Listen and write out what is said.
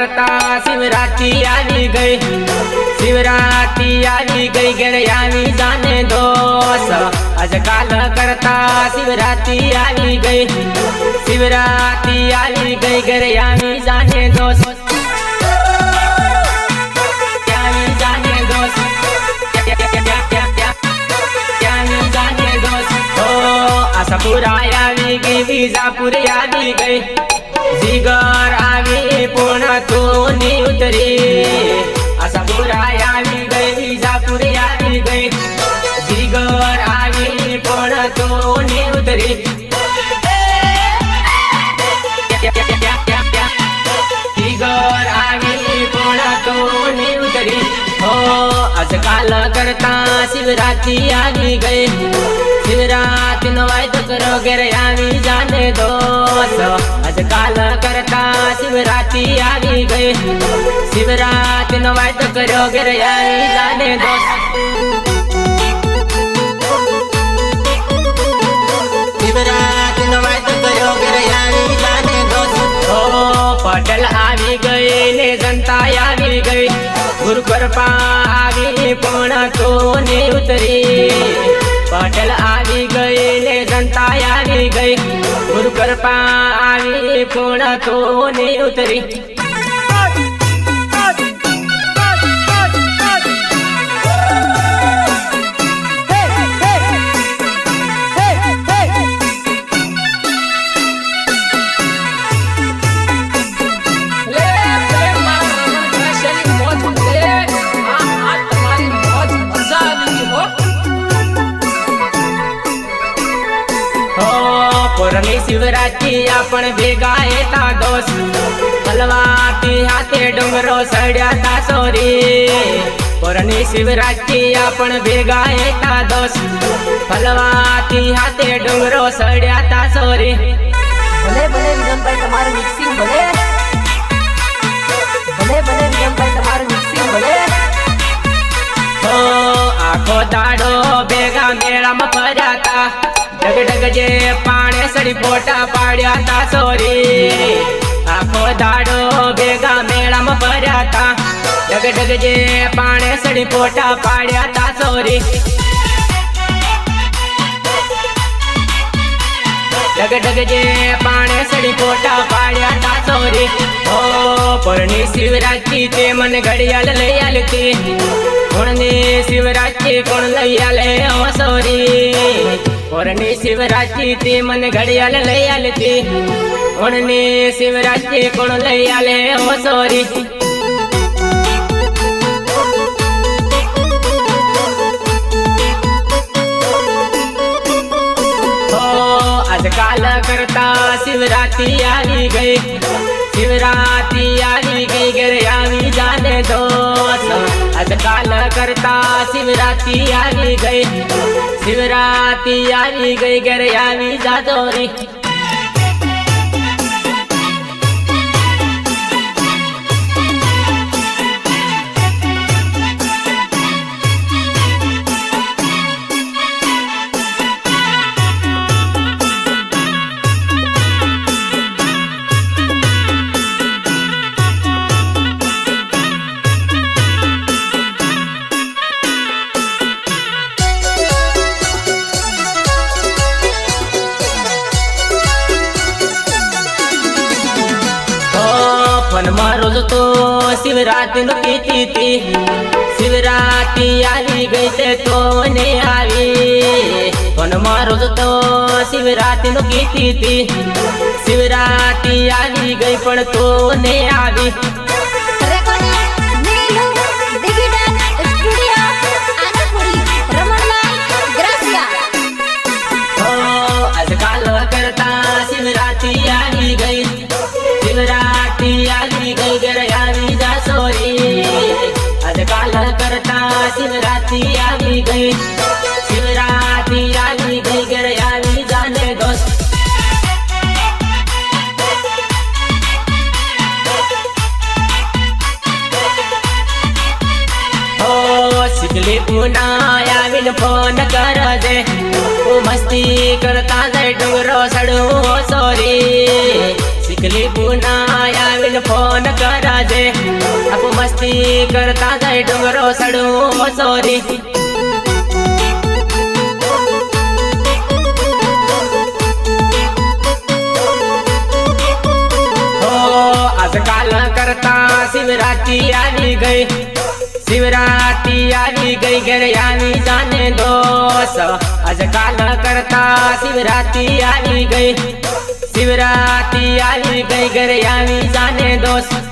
करता शिवरात्रि आवी गई, शिवरात्रि आवी गई घरे आवी जाने दोस्त। आजकाल करता शिवरात्रि आवी गई, शिवरात्रि आवी गई घरे आवी जाने दोस्त। आशापुरा आवी गई, विजापुर आवी गई, जिगर आवी पुणे तो नहीं उतरी। आशापुरा आवी गई, विजापुर आवी गई, जिगर आवी पुणे तो नहीं उतरी। जिगर आवी पुणे तो नहीं उतरी। हो आजकाल करता शिवरात्रि आवी गई, शिवरात्रि नो वायदो करो घरे आवी जाने दोस्त। आजकाल करता शिवरात्रि आवी गई, शिवरात्रि नो वायदो करो घरे आवी जाने दोस्त। शिवरात्रि नो वायदो करो घरे आवी जाने दोस्त। ओ पटेल आवी गई ने जनता आवी गई, गुरु कृपा आवी पुणे तो नहीं उतरी। पटेल आवी गई ने जनता आवी गई, गुरु कृपा आवी पुणे तो नहीं उतरी। पुरनी शिवरात्रि आपण भेगा येता दोस्त, हलवाती हाथे डोंगरो सड्या ता सोरी। पुरनी शिवरात्रि आपण भेगा येता दोस्त, हलवाती हाथे डोंगरो सड्या ता सोरी। भले भले विजनभाई तमारू मिक्सिंग भले, भले भले विजनभाई तमारू मिक्सिंग भले। हो आखो दाडो भेगा मेळा में फर्या ता, डग डग जे पाणे सड़ी फोटा पाड्या ता सोरी। आखो दाडो भेगा मेळा में फर्या ता, डग डग जे पाणे सड़ी फोटा पाड्या ता सोरी। डग डग जे पाणे सड़ी फोटा पाड्या ता सोरी। ओ पुरनी शिवरात्रि ते मन घड़ियाल लई आलती, पुरनी शिवरात्रि कोण लई आले ओ सोरी। पुरनी शिवरात्रि ते मन घड़ियाल लई आलती, पुरनी शिवरात्रि कोण लई आले ओ सोरी। आजकाल करता शिवरात्रि आवी गई, शिवरात्रि आवी गई घरे आवी जाने दोस्त। आजकाल करता शिवरात्रि आवी गई, शिवरात्रि आवी गई घरे आवी जा दोरी। रोज तो शिवरात्रि नो कीती थी, शिवरात्रि आवी गई ते तो नहीं आवी। पण रोज तो शिवरात्रि नो कीती थी, शिवरात्रि आवी गई पण तो नहीं आवी। आजकाल करता शिवरात्रि आवी गई, शिवरात्रि आवी गई घरे आवी जा सोरी। आजकाल करता शिवरात्रि आवी गई, शिवरात्रि आवी गई घरे आवी जाने दोस्त। हो शिकली पुन्हा आवीन फोन कर दे, मस्ती करता जाय डोंगरो सडू सोरी। शिकली पुन्हा आवीन फोन करा दे, मस्ती करता जाए डोंगरो सड़ो सोरी। आजकाल करता शिवरात्रि आनी गई, शिवरात्रि आनी गई घर यानी जाने दोस्त। आजकाल करता शिवरात्रि आनी गई, शिवरात्रि आनी गई घर यानी जाने दोस्त।